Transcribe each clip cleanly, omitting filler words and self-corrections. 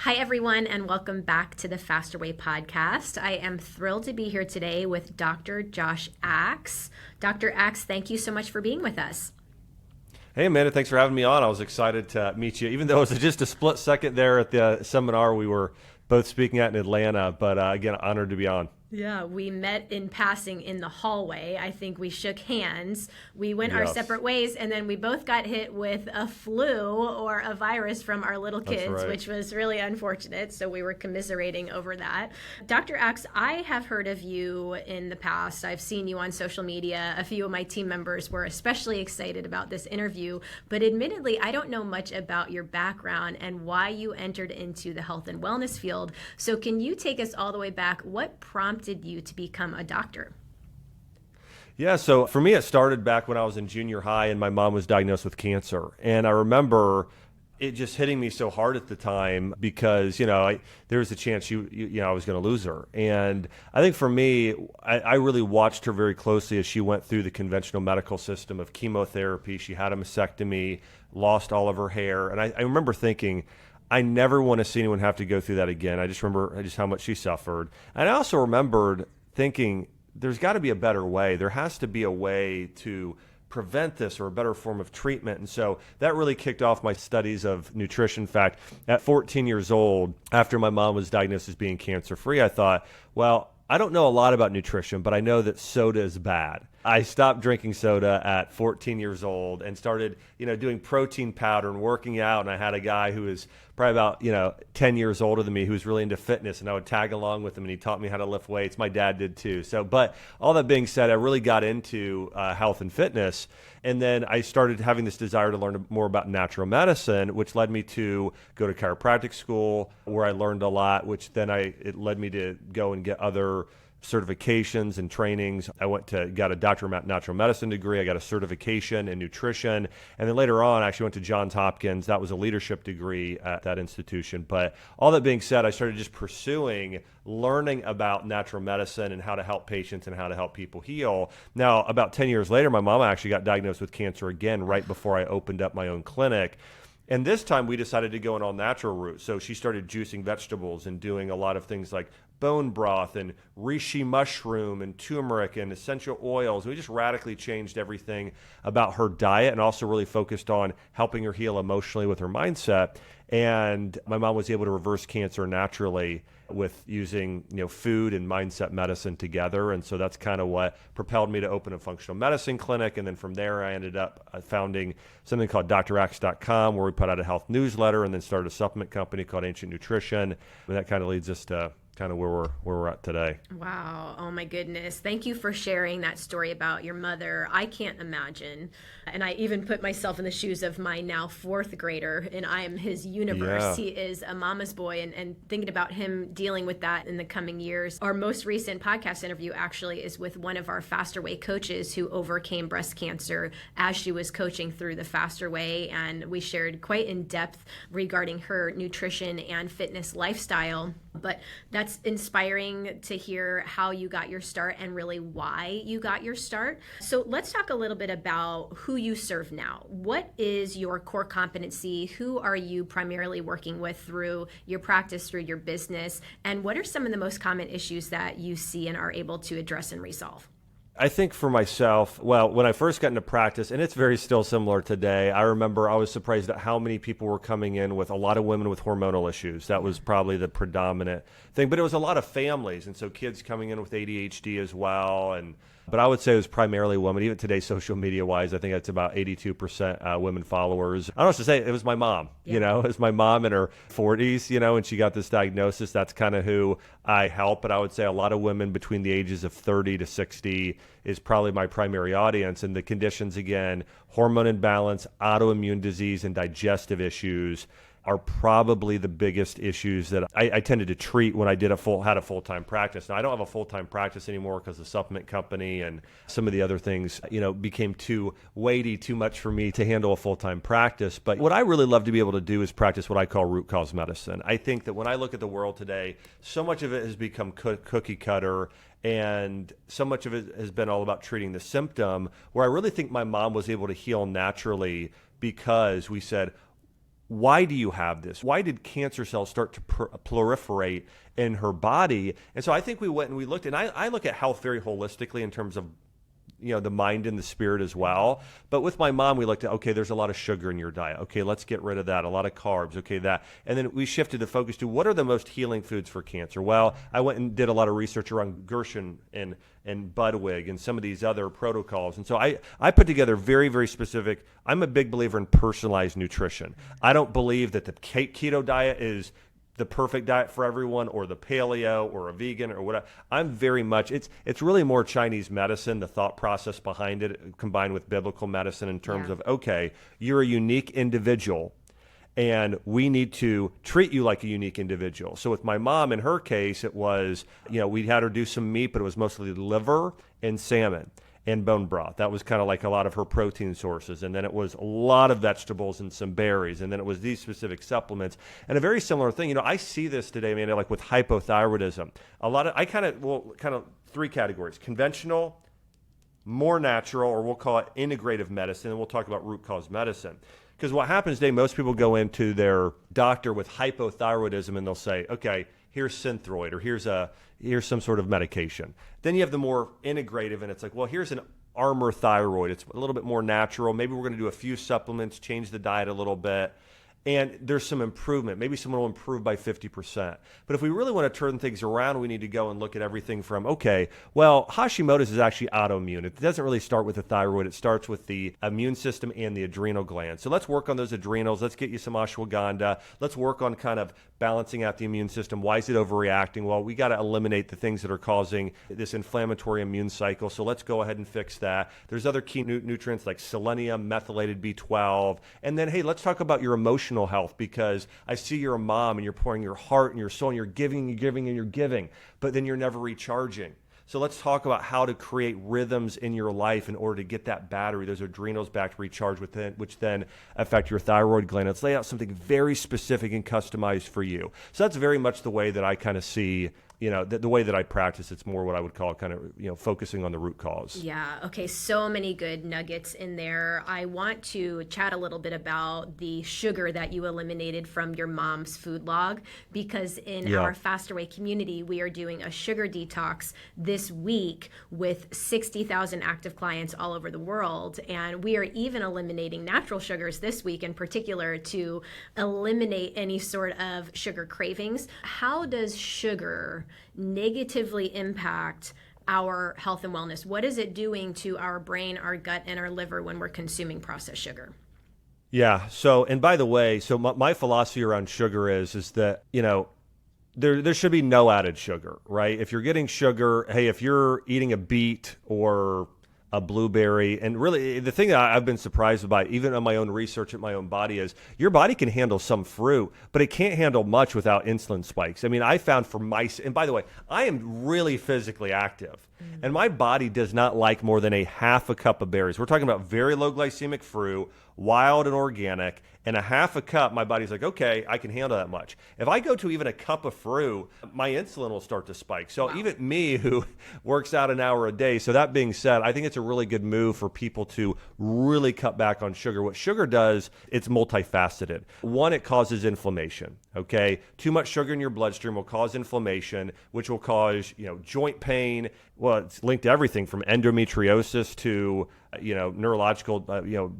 Hi, everyone, and welcome back to the Faster Way podcast. I am thrilled to be here today with Dr. Josh Axe. Dr. Axe, thank you so much for being with us. Hey, Amanda, thanks for having me on. I was excited to meet you, even though it was just a split second there at the seminar we were both speaking at in Atlanta. But again, honored to be on. Yeah, we met in passing in the hallway. I think we shook hands. We went our separate ways, and then we both got hit with a flu or a virus from our little kids, which was really unfortunate. So we were commiserating over that. Dr. Axe, I have heard of you in the past. I've seen you on social media. A few of my team members were especially excited about this interview, but admittedly, I don't know much about your background and why you entered into the health and wellness field. So can you take us all the way back? What prompted you to become a doctor? Yeah, so for me, it started back when I was in junior high and my mom was diagnosed with cancer. And I remember it just hitting me so hard at the time because, there was a chance I was going to lose her. And I think for me, I really watched her very closely as she went through the conventional medical system of chemotherapy. She had a mastectomy, lost all of her hair. And I remember thinking, I never want to see anyone have to go through that again. I just remember just how much she suffered. And I also remembered thinking, there's got to be a better way. There has to be a way to prevent this or a better form of treatment. And so that really kicked off my studies of nutrition. In fact, at 14 years old, after my mom was diagnosed as being cancer-free, I thought, well, I don't know a lot about nutrition, but I know that soda is bad. I stopped drinking soda at 14 years old and started, doing protein powder and working out. And I had a guy who was probably about, 10 years older than me who was really into fitness, and I would tag along with him and he taught me how to lift weights. My dad did too. But all that being said, I really got into health and fitness. And then I started having this desire to learn more about natural medicine, which led me to go to chiropractic school where I learned a lot, which then it led me to go and get other certifications and trainings. I got a doctor of natural medicine degree. I got a certification in nutrition. And then later on, I actually went to Johns Hopkins. That was a leadership degree at that institution. But all that being said, I started just pursuing learning about natural medicine and how to help patients and how to help people heal. Now, about 10 years later, my mom actually got diagnosed with cancer again right before I opened up my own clinic. And this time we decided to go an all-natural route. So she started juicing vegetables and doing a lot of things like bone broth and reishi mushroom and turmeric and essential oils. We just radically changed everything about her diet and also really focused on helping her heal emotionally with her mindset. And my mom was able to reverse cancer naturally with using food and mindset medicine together. And so that's kind of what propelled me to open a functional medicine clinic. And then from there, I ended up founding something called drax.com, where we put out a health newsletter, and then started a supplement company called Ancient Nutrition. And that kind of leads us to kind of where we're at today. Wow. Oh my goodness. Thank you for sharing that story about your mother. I can't imagine. And I even put myself in the shoes of my now fourth grader, and I am his universe. Yeah. He is a mama's boy, and thinking about him dealing with that in the coming years. Our most recent podcast interview actually is with one of our Faster Way coaches who overcame breast cancer as she was coaching through the Faster Way. And we shared quite in depth regarding her nutrition and fitness lifestyle. But that's inspiring to hear how you got your start and really why you got your start. So let's talk a little bit about who you serve now. What is your core competency? Who are you primarily working with through your practice, through your business? And what are some of the most common issues that you see and are able to address and resolve? I think for myself, well, when I first got into practice, and it's very still similar today, I remember I was surprised at how many people were coming in with a lot of women with hormonal issues. That was probably the predominant thing, but it was a lot of families. And so kids coming in with ADHD as well. But I would say it was primarily women. Even today, social media wise, I think it's about 82% women followers. I don't know what to say. It was my mom, it was my mom in her 40s, and she got this diagnosis. That's kind of who I help. But I would say a lot of women between the ages of 30 to 60 is probably my primary audience. And the conditions, again, hormone imbalance, autoimmune disease, and digestive issues are probably the biggest issues that I tended to treat when I had a full-time practice. Now, I don't have a full-time practice anymore because the supplement company and some of the other things, became too weighty, too much for me to handle a full-time practice. But what I really love to be able to do is practice what I call root cause medicine. I think that when I look at the world today, so much of it has become cookie cutter, and so much of it has been all about treating the symptom, where I really think my mom was able to heal naturally because we said, why do you have this? Why did cancer cells start to proliferate in her body? And so I think we went and we looked, and I look at health very holistically in terms of the mind and the spirit as well. But with my mom, we looked at, okay, there's a lot of sugar in your diet. Okay, let's get rid of that. A lot of carbs. Okay, that. And then we shifted the focus to what are the most healing foods for cancer? Well, I went and did a lot of research around Gershon and Budwig and some of these other protocols. And so I put together very, very specific. I'm a big believer in personalized nutrition. I don't believe that the keto diet is the perfect diet for everyone, or the paleo, or a vegan, or whatever. I'm very much, it's really more Chinese medicine, the thought process behind it, combined with biblical medicine in terms of, okay, you're a unique individual, and we need to treat you like a unique individual. So with my mom, in her case, it was, we had her do some meat, but it was mostly liver and salmon and bone broth. That was kind of like a lot of her protein sources. And then it was a lot of vegetables and some berries. And then it was these specific supplements. And a very similar thing, I see this today, Amanda, like with hypothyroidism. I kind of three categories: conventional, more natural, or we'll call it integrative medicine. And we'll talk about root cause medicine. Because what happens today, most people go into their doctor with hypothyroidism and they'll say, okay, here's Synthroid, or here's some sort of medication. Then you have the more integrative, and it's like, well, here's an Armour thyroid. It's a little bit more natural. Maybe we're going to do a few supplements, change the diet a little bit, and there's some improvement. Maybe someone will improve by 50%. But if we really want to turn things around, we need to go and look at everything from, okay, well, Hashimoto's is actually autoimmune. It doesn't really start with the thyroid. It starts with the immune system and the adrenal glands. So let's work on those adrenals. Let's get you some ashwagandha. Let's work on kind of balancing out the immune system. Why is it overreacting? Well, we got to eliminate the things that are causing this inflammatory immune cycle. So let's go ahead and fix that. There's other key nutrients like selenium, methylated B12. And then, hey, let's talk about your emotional health, because I see you're a mom and you're pouring your heart and your soul and you're giving and giving and you're giving, but then you're never recharging. So let's talk about how to create rhythms in your life in order to get that battery, those adrenals back to recharge within, which then affect your thyroid gland. Let's lay out something very specific and customized for you. So that's very much the way that I kind of see, the way that I practice. It's more what I would call kind of, focusing on the root cause. Yeah. Okay. So many good nuggets in there. I want to chat a little bit about the sugar that you eliminated from your mom's food log, because in our Fast Away community, we are doing a sugar detox this week with 60,000 active clients all over the world. And we are even eliminating natural sugars this week in particular to eliminate any sort of sugar cravings. How does sugar negatively impact our health and wellness? What is it doing to our brain, our gut, and our liver when we're consuming processed sugar? Yeah. So, and by the way, so my philosophy around sugar is that, there should be no added sugar, right? If you're getting sugar, hey, if you're eating a beet or a blueberry, and really the thing that I've been surprised by, even on my own research at my own body, is your body can handle some fruit, but it can't handle much without insulin spikes. I mean, I found and by the way, I am really physically active, and my body does not like more than a half a cup of berries. We're talking about very low glycemic fruit, wild and organic, and a half a cup, my body's like, okay, I can handle that much. If I go to even a cup of fruit, my insulin will start to spike. So even me, who works out an hour a day, so that being said, I think it's a really good move for people to really cut back on sugar. What sugar does, it's multifaceted. One, it causes inflammation, okay? Too much sugar in your bloodstream will cause inflammation, which will cause, joint pain. Well, it's linked to everything from endometriosis to neurological,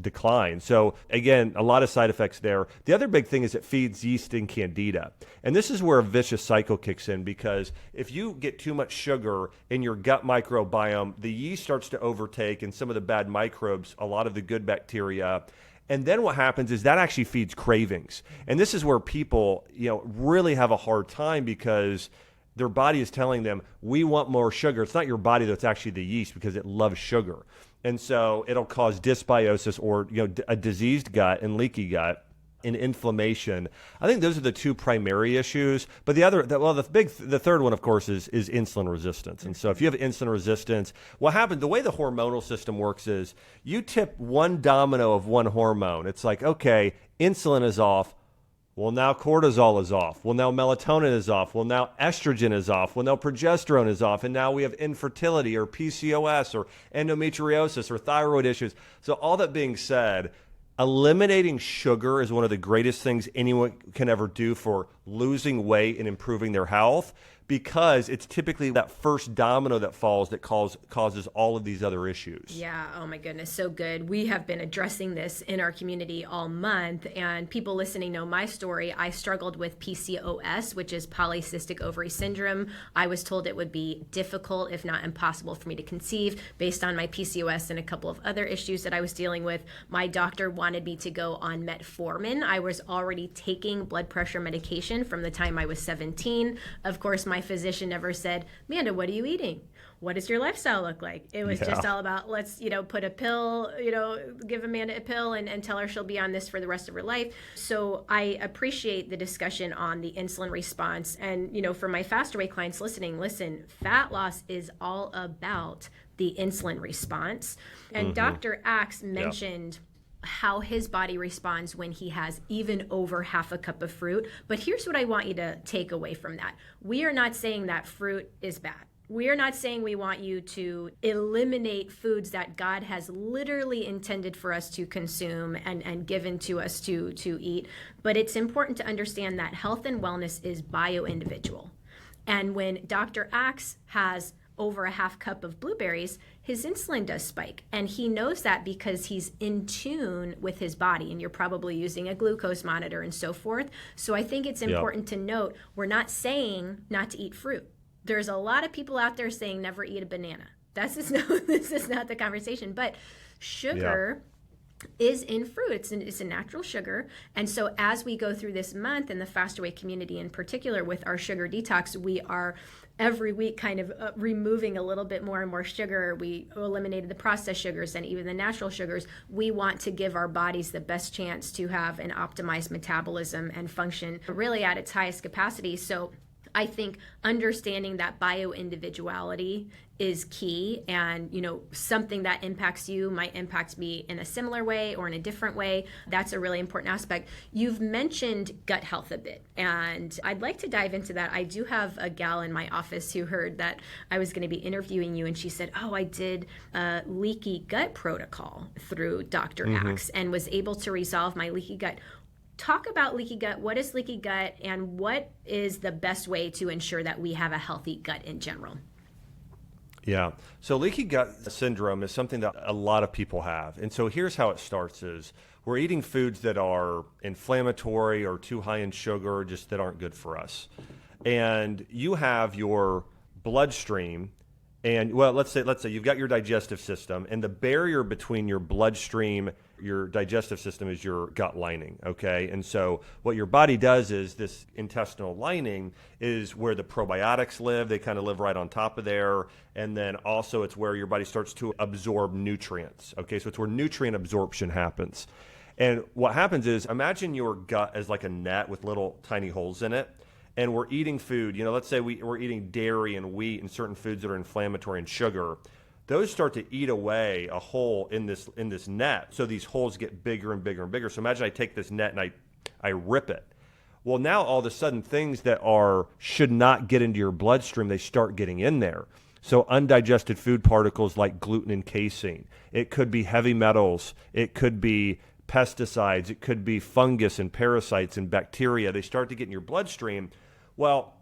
decline. So again, a lot of side effects there. The other big thing is it feeds yeast and candida. And this is where a vicious cycle kicks in, because if you get too much sugar in your gut microbiome, the yeast starts to overtake, and some of the bad microbes, a lot of the good bacteria. And then what happens is that actually feeds cravings. And this is where people, really have a hard time, because their body is telling them, we want more sugar. It's not your body that's actually the yeast, because it loves sugar. And so it'll cause dysbiosis, or a diseased gut and leaky gut and inflammation. I think those are the two primary issues. But the third one, of course, is insulin resistance. And so if you have insulin resistance, what happens, the way the hormonal system works is you tip one domino of one hormone. It's like, okay, insulin is off. Well, now cortisol is off. Well, now melatonin is off. Well, now estrogen is off. Well, now progesterone is off. And now we have infertility, or PCOS, or endometriosis, or thyroid issues. So all that being said, Eliminating sugar is one of the greatest things anyone can ever do for losing weight and improving their health, because it's typically that first domino that falls that causes all of these other issues. Yeah, oh my goodness, so good. We have been addressing this in our community all month, and people listening know my story. I struggled with PCOS, which is polycystic ovary syndrome. I was told it would be difficult, if not impossible, for me to conceive based on my PCOS and a couple of other issues that I was dealing with. My doctor wanted me to go on metformin. I was already taking blood pressure medication from the time I was 17. Of course, my physician never said, Amanda, what are you eating? What does your lifestyle look like? It was just all about, let's, put a pill, give Amanda a pill and tell her she'll be on this for the rest of her life. So I appreciate the discussion on the insulin response. And, for my faster weight clients listening, listen, fat loss is all about the insulin response. And Dr. Axe mentioned how his body responds when he has even over half a cup of fruit. But here's what I want you to take away from that. We are not saying that fruit is bad. We are not saying we want you to eliminate foods that God has literally intended for us to consume and given to us to eat. But it's important to understand that health and wellness is bio-individual. And when Dr. Axe has over a half cup of blueberries, his insulin does spike. And he knows that because he's in tune with his body. And you're probably using a glucose monitor and so forth. So I think it's important to note, we're not saying not to eat fruit. There's a lot of people out there saying never eat a banana. This is not the conversation. But sugar is in fruit. It's a natural sugar. And so as we go through this month in the Faster Way community in particular with our sugar detox, we are every week kind of removing a little bit more and more sugar. We eliminated the processed sugars and even the natural sugars. We want to give our bodies the best chance to have an optimized metabolism and function really at its highest capacity. So I think understanding that bio-individuality is key, and something that impacts you might impact me in a similar way or in a different way. That's a really important aspect. You've mentioned gut health a bit, and I'd like to dive into that. I do have a gal in my office who heard that I was going to be interviewing you, and she said, I did a leaky gut protocol through Dr. Axe and was able to resolve my leaky gut. Talk about leaky gut. What is leaky gut, and what is the best way to ensure that we have a healthy gut in general? Yeah. So leaky gut syndrome is something that a lot of people have. And so here's how it starts is we're eating foods that are inflammatory or too high in sugar, just that aren't good for us. And you have your bloodstream, and let's say you've got your digestive system, and the barrier between your bloodstream, your digestive system, is your gut lining, okay? And so what your body does is this intestinal lining is where the probiotics live. They kind of live right on top of there. And then also it's where your body starts to absorb nutrients, okay? So it's where nutrient absorption happens. And what happens is, imagine your gut as like a net with little tiny holes in it. And we're eating food, let's say we're eating dairy and wheat and certain foods that are inflammatory and sugar. Those start to eat away a hole in this net. So these holes get bigger and bigger and bigger. So imagine I take this net and I rip it. Well, now all of a sudden things that should not get into your bloodstream, they start getting in there. So undigested food particles like gluten and casein. It could be heavy metals. It could be pesticides. It could be fungus and parasites and bacteria. They start to get in your bloodstream. Well,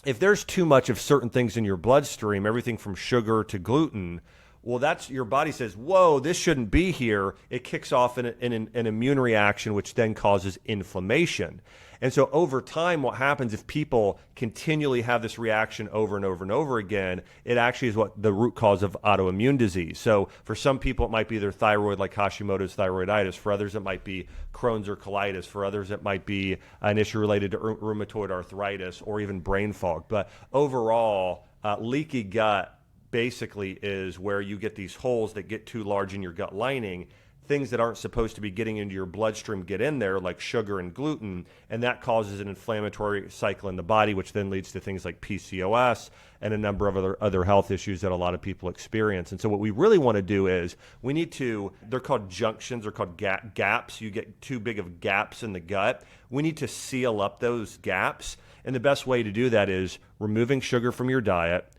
if there's too much of certain things in your bloodstream, everything from sugar to gluten, well, that's your body says, whoa, this shouldn't be here. It kicks off an immune reaction, which then causes inflammation. And so over time, what happens if people continually have this reaction over and over and over again, it actually is what the root cause of autoimmune disease. So for some people, it might be their thyroid, like Hashimoto's thyroiditis. For others, it might be Crohn's or colitis. For others, it might be an issue related to rheumatoid arthritis or even brain fog. But overall, leaky gut basically is where you get these holes that get too large in your gut lining. Things that aren't supposed to be getting into your bloodstream get in there, like sugar and gluten, and that causes an inflammatory cycle in the body, which then leads to things like PCOS and a number of other health issues that a lot of people experience. And so what we really want to do is they're called junctions, they're called gaps. You get too big of gaps in the gut. We need to seal up those gaps. And the best way to do that is removing sugar from your diet,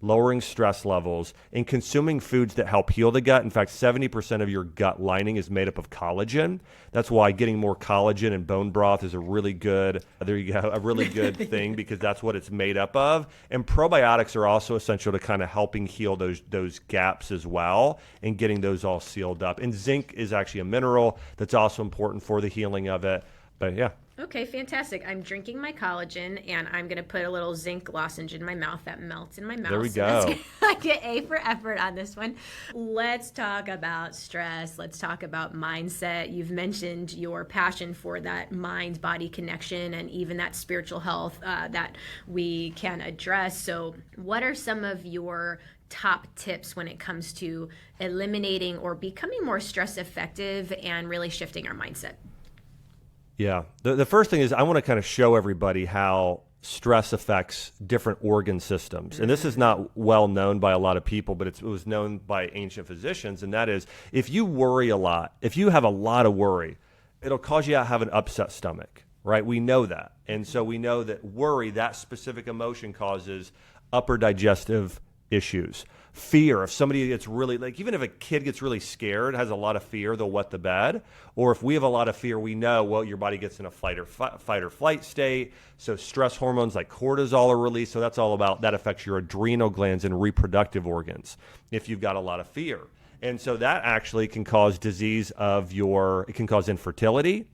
lowering stress levels, and consuming foods that help heal the gut. In fact, 70% of your gut lining is made up of collagen. That's why getting more collagen in bone broth is a really good, there you go, a really good thing because that's what it's made up of. And probiotics are also essential to kind of helping heal those gaps as well and getting those all sealed up. And zinc is actually a mineral that's also important for the healing of it. But yeah. Okay, fantastic. I'm drinking my collagen, and I'm going to put a little zinc lozenge in my mouth that melts in my mouth. There we go. So I get A for effort on this one. Let's talk about stress. Let's talk about mindset. You've mentioned your passion for that mind-body connection and even that spiritual health that we can address. So what are some of your top tips when it comes to eliminating or becoming more stress effective and really shifting our mindset? Yeah. The first thing is I want to kind of show everybody how stress affects different organ systems. And this is not well known by a lot of people, but it was known by ancient physicians. And that is, if you worry a lot, if you have a lot of worry, it'll cause you to have an upset stomach, right? We know that. And so we know that worry, that specific emotion, causes upper digestive issues. Fear, if somebody gets really, like even if a kid gets really scared, has a lot of fear, they'll wet the bed. Or if we have a lot of fear, we know, well, your body gets in a fight or flight state. So stress hormones like cortisol are released. So that's all about, that affects your adrenal glands and reproductive organs if you've got a lot of fear. And so that actually can cause disease of it can cause infertility,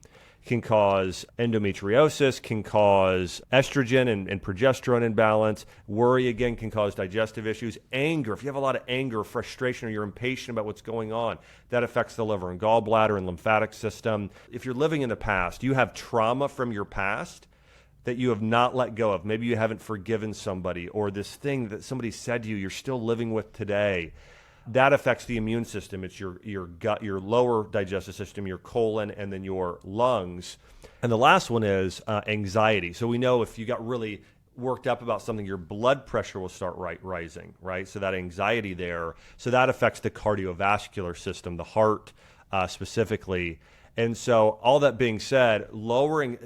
can cause endometriosis, can cause estrogen and progesterone imbalance. Worry, again, can cause digestive issues. Anger, if you have a lot of anger, frustration, or you're impatient about what's going on, that affects the liver and gallbladder and lymphatic system. If you're living in the past, you have trauma from your past that you have not let go of. Maybe you haven't forgiven somebody, or this thing that somebody said to you, you're still living with today. That affects the immune system. It's your gut, your lower digestive system, your colon, and then your lungs. And the last one is anxiety. So we know if you got really worked up about something, your blood pressure will start rising, right? So that anxiety there. So that affects the cardiovascular system, the heart specifically. And so all that being said, lowering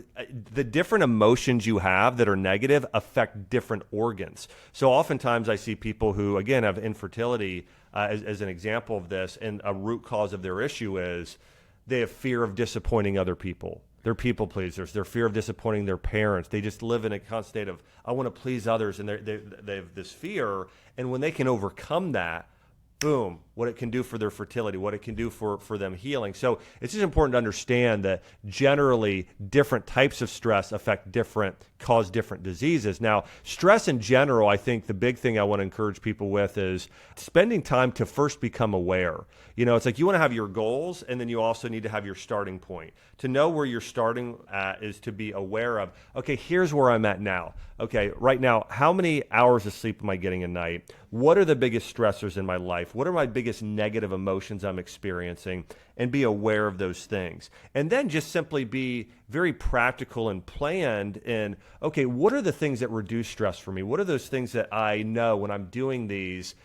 the different emotions you have that are negative affect different organs. So oftentimes I see people who, again, have infertility as an example of this, and a root cause of their issue is they have fear of disappointing other people. They're people pleasers. Their fear of disappointing their parents. They just live in a constant state of, I want to please others, and they have this fear. And when they can overcome that, boom, what it can do for their fertility, what it can do for them healing. So it's just important to understand that generally different types of stress cause different diseases. Now, stress in general, I think the big thing I want to encourage people with is spending time to first become aware. You know, it's like you want to have your goals, and then you also need to have your starting point. To know where you're starting at is to be aware of, okay, here's where I'm at now. Okay, right now, how many hours of sleep am I getting a night? What are the biggest stressors in my life? What are my biggest negative emotions I'm experiencing? And be aware of those things. And then just simply be very practical and planned in, okay, what are the things that reduce stress for me? What are those things that I know when I'm doing these,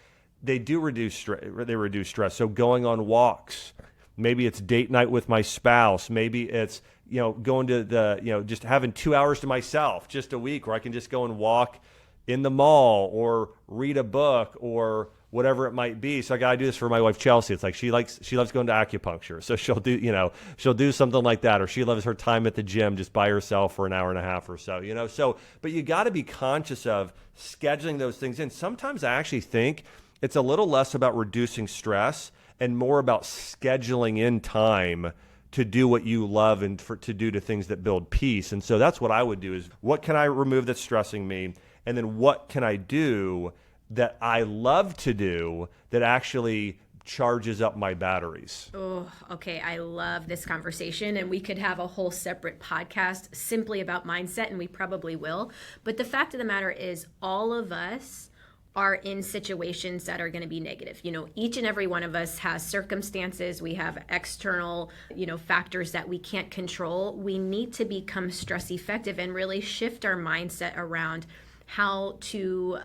they reduce stress. So going on walks, maybe it's date night with my spouse, maybe it's, going to just having 2 hours to myself just a week where I can just go and walk in the mall or read a book or whatever it might be. So I got to do this for my wife, Chelsea. It's like she loves going to acupuncture. So she'll do something like that, or she loves her time at the gym just by herself for an hour and a half or so, but you got to be conscious of scheduling those things in. Sometimes I actually think it's a little less about reducing stress and more about scheduling in time to do what you love and to do the things that build peace. And so that's what I would do is, what can I remove that's stressing me? And then what can I do that I love to do that actually charges up my batteries? Oh, okay. I love this conversation, and we could have a whole separate podcast simply about mindset, and we probably will. But the fact of the matter is, all of us are in situations that are going to be negative. Each and every one of us has circumstances. We have external, factors that we can't control. We need to become stress effective and really shift our mindset around how to,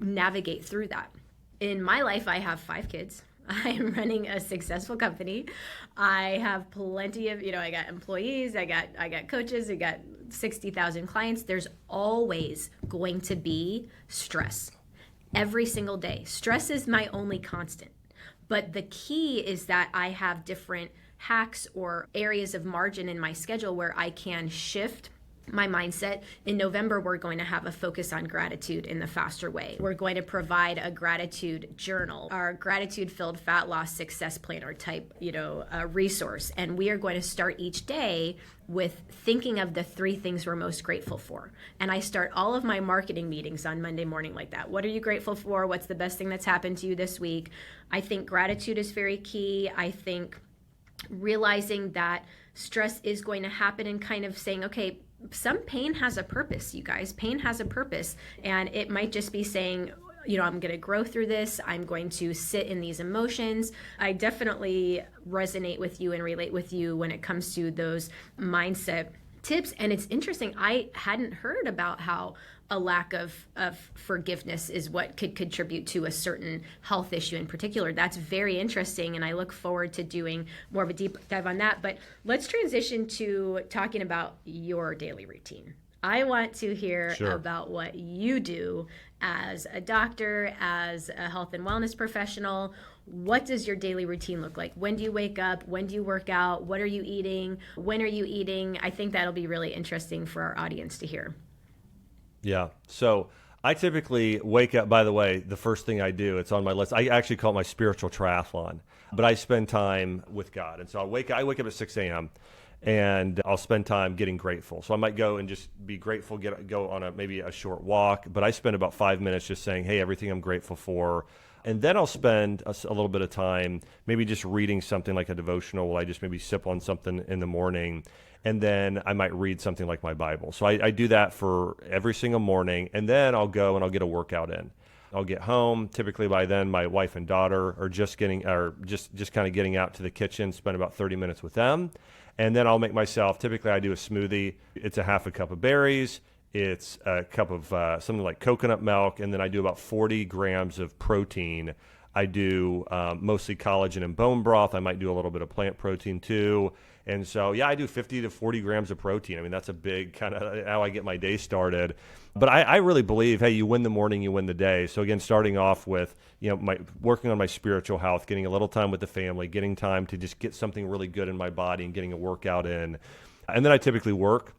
navigate through that. In my life, I have 5 kids. I am running a successful company. I have plenty of, I got employees, I got coaches, I got 60,000 clients. There's always going to be stress. every single day. Stress is my only constant. But the key is that I have different hacks or areas of margin in my schedule where I can shift my mindset. In November, we're going to have a focus on gratitude in the faster way. We're going to provide a gratitude journal, our gratitude-filled fat loss success planner type, resource. And we are going to start each day with thinking of the 3 things we're most grateful for. And I start all of my marketing meetings on Monday morning like that. What are you grateful for? What's the best thing that's happened to you this week? I think gratitude is very key. I think realizing that stress is going to happen and kind of saying, okay, some pain has a purpose, you guys. Pain has a purpose. And it might just be saying, I'm going to grow through this. I'm going to sit in these emotions. I definitely resonate with you and relate with you when it comes to those mindset tips. And it's interesting. I hadn't heard about how a lack of forgiveness is what could contribute to a certain health issue in particular. That's very interesting, and I look forward to doing more of a deep dive on that. But let's transition to talking about your daily routine. I want to hear about what you do as a doctor, as a health and wellness professional. What does your daily routine look like? When do you wake up? When do you work out? What are you eating? When are you eating? I think that'll be really interesting for our audience to hear. Yeah. So I typically wake up, by the way, the first thing I do, it's on my list. I actually call it my spiritual triathlon, but I spend time with God. And so I wake up at 6 a.m. and I'll spend time getting grateful. So I might go and just be grateful, go on maybe a short walk, but I spend about 5 minutes just saying, hey, everything I'm grateful for. And then I'll spend a little bit of time maybe just reading something like a devotional while I just maybe sip on something in the morning. And then I might read something like my Bible. So I do that for every single morning. And then I'll go and I'll get a workout in. I'll get home. Typically by then, my wife and daughter are just kind of getting out to the kitchen, spend about 30 minutes with them. And then I'll make myself, typically I do a smoothie. It's a half a cup of berries. It's a cup of something like coconut milk. And then I do about 40 grams of protein. I do mostly collagen and bone broth. I might do a little bit of plant protein too. And so, I do 50 to 40 grams of protein. I mean, that's a big kind of how I get my day started. But I really believe, hey, you win the morning, you win the day. So again, starting off with, working on my spiritual health, getting a little time with the family, getting time to just get something really good in my body and getting a workout in. And then I typically work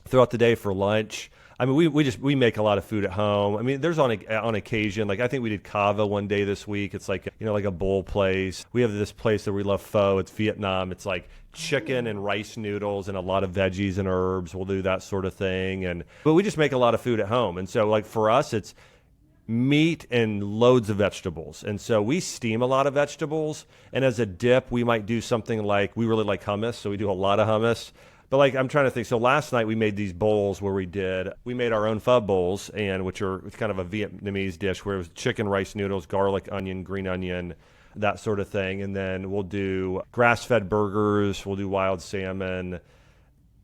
throughout the day for lunch. I mean, we make a lot of food at home. I mean, there's on occasion, like I think we did kava one day this week. It's like, like a bowl place. We have this place that we love, pho. It's Vietnam. It's like chicken and rice noodles and a lot of veggies and herbs. We'll do that sort of thing. But we just make a lot of food at home. And so like for us, it's meat and loads of vegetables. And so we steam a lot of vegetables. And as a dip, we might do something like, we really like hummus. So we do a lot of hummus. But like, I'm trying to think. So last night we made these bowls where we made our own pho bowls, which are kind of a Vietnamese dish where it was chicken, rice noodles, garlic, onion, green onion, that sort of thing. And then we'll do grass-fed burgers. We'll do wild salmon.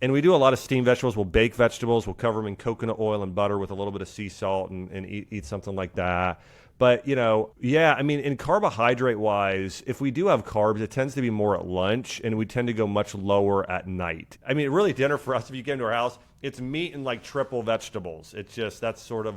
And we do a lot of steamed vegetables. We'll bake vegetables. We'll cover them in coconut oil and butter with a little bit of sea salt and eat something like that. But, I mean, in carbohydrate-wise, if we do have carbs, it tends to be more at lunch, and we tend to go much lower at night. I mean, really, dinner for us, if you came to our house, it's meat and like triple vegetables. It's just, that's sort of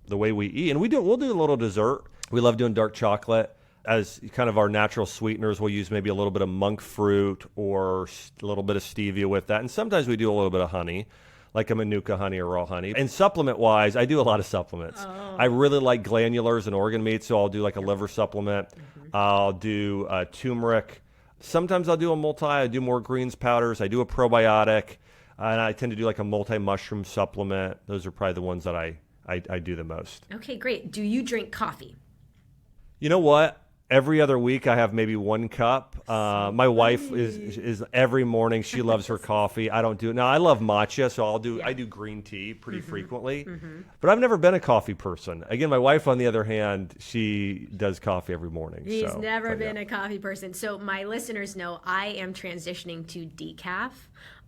the way we eat. And we'll do a little dessert. We love doing dark chocolate as kind of our natural sweeteners. We'll use maybe a little bit of monk fruit or a little bit of stevia with that. And sometimes we do a little bit of honey, like a Manuka honey or raw honey. And supplement-wise, I do a lot of supplements. Oh. I really like glandulars and organ meat, so I'll do like a liver supplement. Mm-hmm. I'll do turmeric. Sometimes I'll do a I do more greens powders. I do a probiotic. And I tend to do like a multi-mushroom supplement. Those are probably the ones that I do the most. Okay, great. Do you drink coffee? You know what? Every other week I have maybe 1 cup. My wife is every morning. She loves her coffee. I don't do it. Now I love matcha, so I do green tea pretty frequently. Mm-hmm. But I've never been a coffee person. Again, my wife, on the other hand, she does coffee every morning. He's never been a coffee person. So my listeners know I am transitioning to decaf.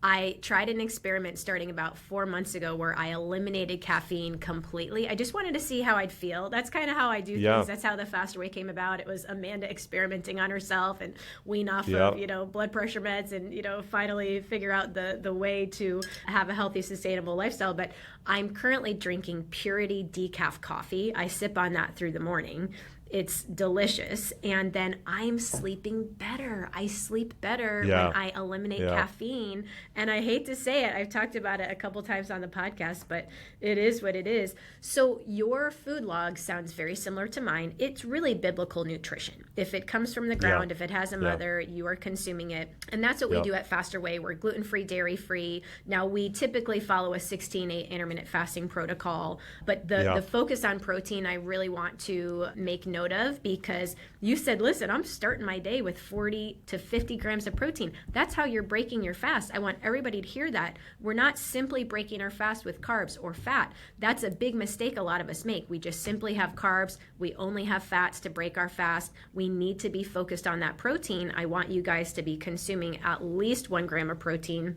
I tried an experiment starting about 4 months ago where I eliminated caffeine completely. I just wanted to see how I'd feel. That's kind of how I do things. That's how the Faster Way came about. It was Amanda experimenting on herself and wean off of, blood pressure meds and, finally figure out the way to have a healthy, sustainable lifestyle. But I'm currently drinking Purity decaf coffee. I sip on that through the morning. It's delicious. And then I'm sleeping better. I sleep better when I eliminate caffeine. And I hate to say it, I've talked about it a couple times on the podcast, but it is what it is. So your food log sounds very similar to mine. It's really biblical nutrition. If it comes from the ground, if it has a mother, you are consuming it. And that's what we do at Faster Way. We're gluten-free, dairy-free. Now, we typically follow a 16-8 intermittent fasting protocol, but the focus on protein, I really want to make note of, because you said, listen, I'm starting my day with 40 to 50 grams of protein. That's how you're breaking your fast. I want everybody to hear that. We're not simply breaking our fast with carbs or fat. That's a big mistake a lot of us make. We just simply have carbs. We only have fats to break our fast. We need to be focused on that protein. I want you guys to be consuming at least 1 gram of protein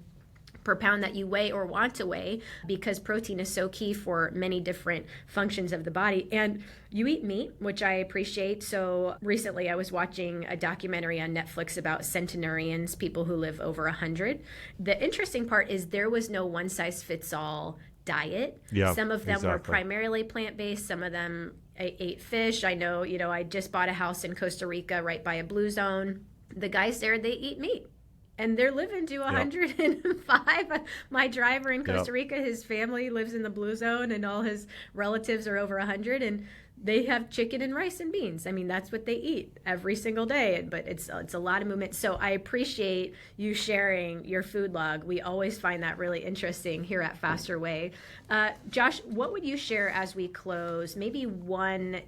per pound that you weigh or want to weigh, because protein is so key for many different functions of the body. And you eat meat, which I appreciate. So recently I was watching a documentary on Netflix about centenarians, people who live over 100. The interesting part is there was no one size fits all diet. Some of them were primarily plant-based. Some of them ate fish. I know, I just bought a house in Costa Rica right by a blue zone. The guys there, they eat meat. And they're living to 105. My driver in Costa Rica, his family lives in the blue zone, and all his relatives are over 100, and they have chicken and rice and beans. I mean, that's what they eat every single day, but it's a lot of movement. So I appreciate you sharing your food log. We always find that really interesting here at Faster Way. Josh, what would you share as we close? Maybe one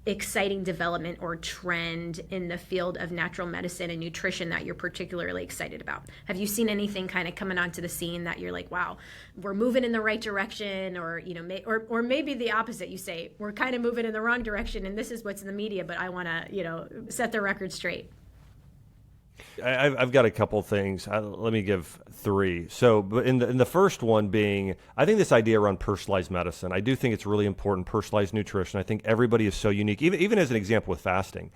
exciting development or trend in the field of natural medicine and nutrition that you're particularly excited about? Have you seen anything kind of coming onto the scene that you're like, wow, we're moving in the right direction, or or maybe the opposite, you say we're kind of moving in the wrong direction and this is what's in the media, but I want to set the record straight? I've got a couple things. Let me give three. So in the first one being, I think this idea around personalized medicine, I do think it's really important, personalized nutrition. I think everybody is so unique, even as an example with fasting.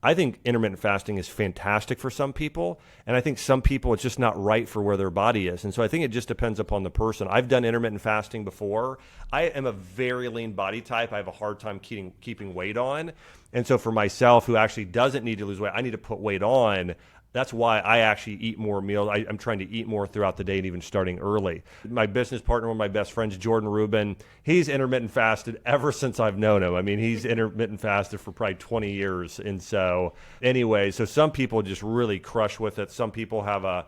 I think intermittent fasting is fantastic for some people, and I think some people it's just not right for where their body is. And so I think it just depends upon the person. I've done intermittent fasting before. I am a very lean body type. I have a hard time keeping weight on. And so for myself, who actually doesn't need to lose weight, I need to put weight on. That's why I actually eat more meals. I'm trying to eat more throughout the day and even starting early. My business partner, one of my best friends, Jordan Rubin, he's intermittent fasted ever since I've known him. I mean, he's intermittent fasted for probably 20 years. And so anyway, so some people just really crush with it. Some people have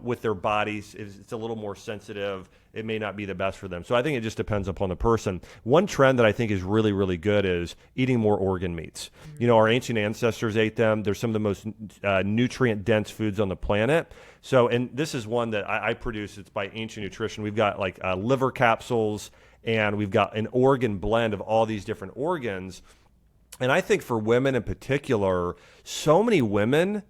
with their bodies, it's a little more sensitive. It may not be the best for them. So I think it just depends upon the person. One trend that I think is really, really good is eating more organ meats. Our ancient ancestors ate them. They're some of the most nutrient-dense foods on the planet. So, and this is one that I produce. It's by Ancient Nutrition. We've got like liver capsules, and we've got an organ blend of all these different organs. And I think for women in particular, so many women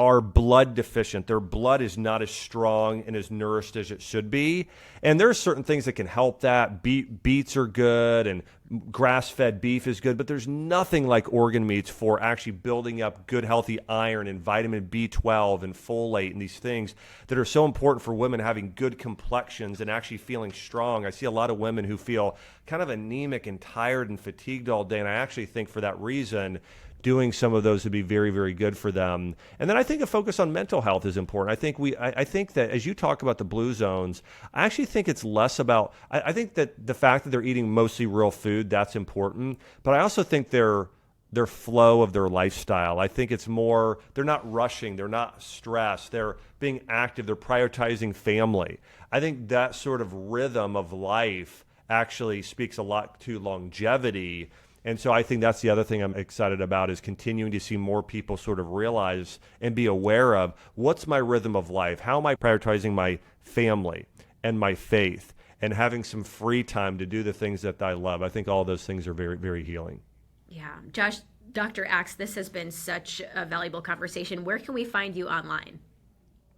are blood deficient. Their blood is not as strong and as nourished as it should be. And there are certain things that can help that. Beets are good and grass-fed beef is good, but there's nothing like organ meats for actually building up good, healthy iron and vitamin B12 and folate and these things that are so important for women having good complexions and actually feeling strong. I see a lot of women who feel kind of anemic and tired and fatigued all day, and I actually think for that reason, doing some of those would be very, very good for them. And then I think a focus on mental health is important. I think that as you talk about the blue zones, I actually think it's less about, I think that the fact that they're eating mostly real food, that's important. But I also think their flow of their lifestyle, I think it's more, they're not rushing, they're not stressed, they're being active, they're prioritizing family. I think that sort of rhythm of life actually speaks a lot to longevity. And so I think that's the other thing I'm excited about, is continuing to see more people sort of realize and be aware of what's my rhythm of life? How am I prioritizing my family and my faith and having some free time to do the things that I love? I think all those things are very, very healing. Yeah. Josh, Dr. Axe, this has been such a valuable conversation. Where can we find you online?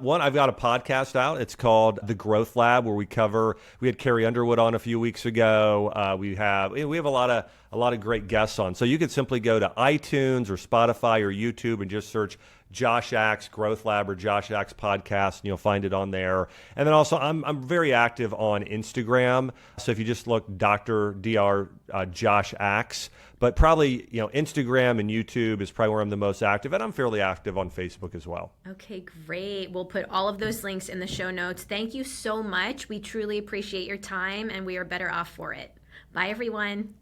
One, I've got a podcast out. It's called The Growth Lab, where we had Carrie Underwood on a few weeks ago. We have a lot of great guests on. So you could simply go to iTunes or Spotify or YouTube and just search Josh Axe Growth Lab or Josh Axe Podcast, and you'll find it on there. And then also, I'm very active on Instagram. So if you just look Dr. Josh Axe, but probably Instagram and YouTube is probably where I'm the most active, and I'm fairly active on Facebook as well. Okay, great. We'll put all of those links in the show notes. Thank you so much. We truly appreciate your time, and we are better off for it. Bye, everyone.